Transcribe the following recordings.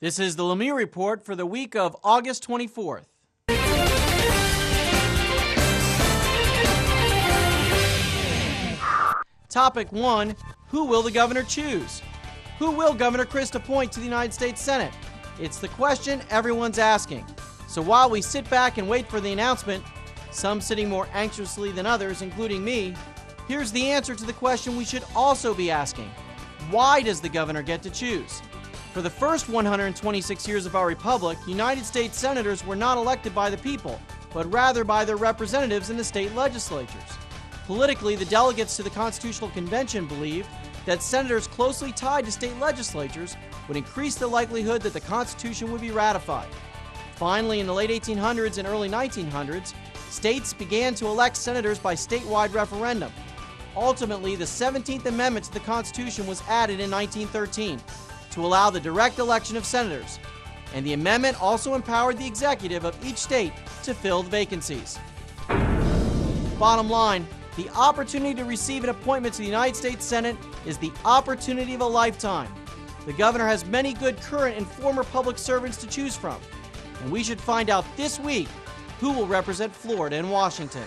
This is the Lemieux Report for the week of August 24th. Topic 1. Who will the governor choose? Who will Governor Christ appoint to the United States Senate? It's the question everyone's asking. So while we sit back and wait for the announcement, some sitting more anxiously than others, including me, here's the answer to the question we should also be asking. Why does the governor get to choose? For the first 126 years of our republic, United States senators were not elected by the people, but rather by their representatives in the state legislatures. Politically, the delegates to the Constitutional Convention believed that senators closely tied to state legislatures would increase the likelihood that the Constitution would be ratified. Finally, in the late 1800s and early 1900s, states began to elect senators by statewide referendum. Ultimately, the 17th Amendment to the Constitution was added in 1913 to allow the direct election of senators, and the amendment also empowered the executive of each state to fill the vacancies. Bottom line, the opportunity to receive an appointment to the United States Senate is the opportunity of a lifetime. The governor has many good current and former public servants to choose from, and we should find out this week who will represent Florida and Washington.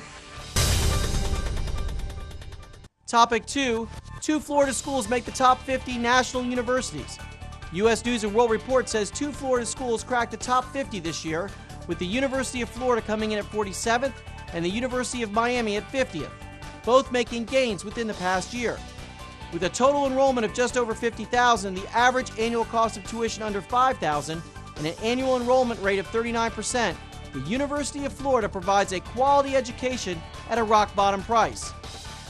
Topic 2. Two Florida schools make the top 50 national universities. U.S. News & World Report says two Florida schools cracked the top 50 this year, with the University of Florida coming in at 47th and the University of Miami at 50th, both making gains within the past year. With a total enrollment of just over 50,000, the average annual cost of tuition under $5,000, and an annual enrollment rate of 39%, the University of Florida provides a quality education at a rock-bottom price.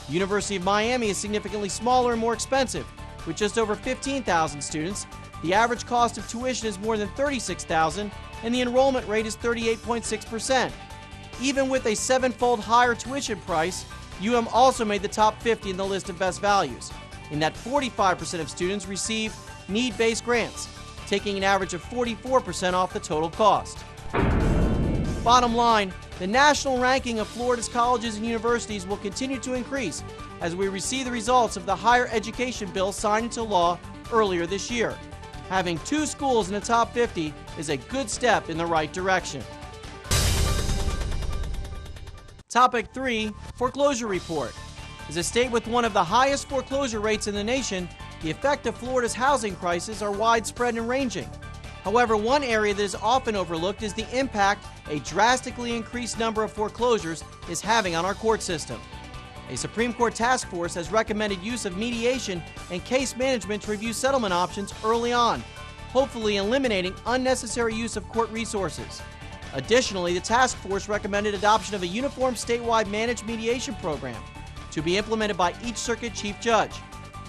The University of Miami is significantly smaller and more expensive. With just over 15,000 students, the average cost of tuition is more than $36,000, and the enrollment rate is 38.6%. Even with a seven-fold higher tuition price, UM also made the top 50 in the list of best values, in that 45% of students receive need-based grants, taking an average of 44% off the total cost. Bottom line, the national ranking of Florida's colleges and universities will continue to increase as we receive the results of the Higher Education Bill signed into law earlier this year. Having two schools in the top 50 is a good step in the right direction. Topic 3. Foreclosure Report. As a state with one of the highest foreclosure rates in the nation, the effect of Florida's housing crisis are widespread and ranging. However, one area that is often overlooked is the impact a drastically increased number of foreclosures is having on our court system. A Supreme Court task force has recommended use of mediation and case management to review settlement options early on, hopefully eliminating unnecessary use of court resources. Additionally, the task force recommended adoption of a uniform statewide managed mediation program to be implemented by each circuit chief judge.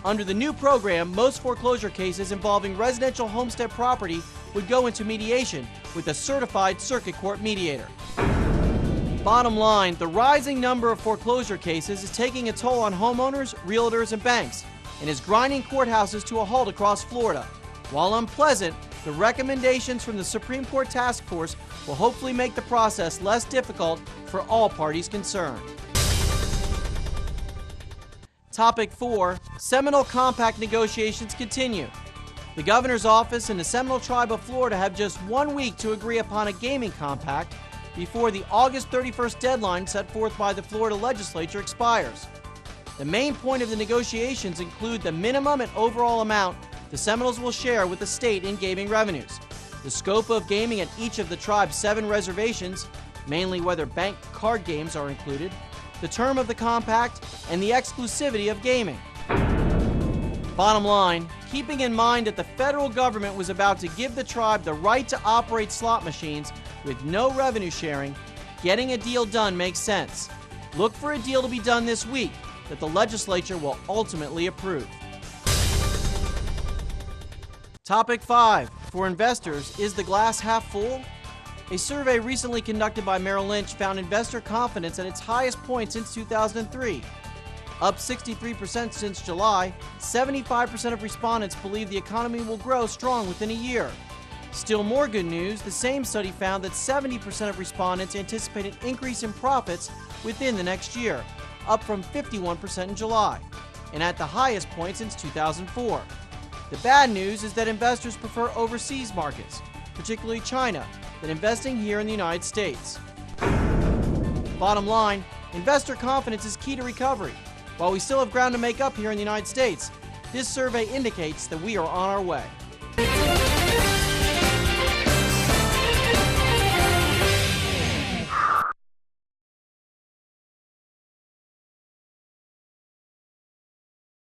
Under the new program, most foreclosure cases involving residential homestead property would go into mediation with a certified circuit court mediator. Bottom line, the rising number of foreclosure cases is taking a toll on homeowners, realtors, and banks, and is grinding courthouses to a halt across Florida. While unpleasant, the recommendations from the Supreme Court task force will hopefully make the process less difficult for all parties concerned. Topic 4. Seminole Compact negotiations continue. The governor's office and the Seminole Tribe of Florida have just 1 week to agree upon a gaming compact before the August 31st deadline set forth by the Florida legislature expires. The main point of the negotiations include the minimum and overall amount the Seminoles will share with the state in gaming revenues, the scope of gaming at each of the tribe's 7 reservations, mainly whether bank card games are included, the term of the compact, and the exclusivity of gaming. Bottom line, keeping in mind that the federal government was about to give the tribe the right to operate slot machines with no revenue sharing, getting a deal done makes sense. Look for a deal to be done this week that the legislature will ultimately approve. Topic 5. For investors, is the glass half full? A survey recently conducted by Merrill Lynch found investor confidence at its highest point since 2003. Up 63% since July, 75% of respondents believe the economy will grow strong within a year. Still more good news, the same study found that 70% of respondents anticipate an increase in profits within the next year, up from 51% in July, and at the highest point since 2004. The bad news is that investors prefer overseas markets, particularly China, than investing here in the United States. Bottom line, investor confidence is key to recovery. While we still have ground to make up here in the United States, this survey indicates that we are on our way.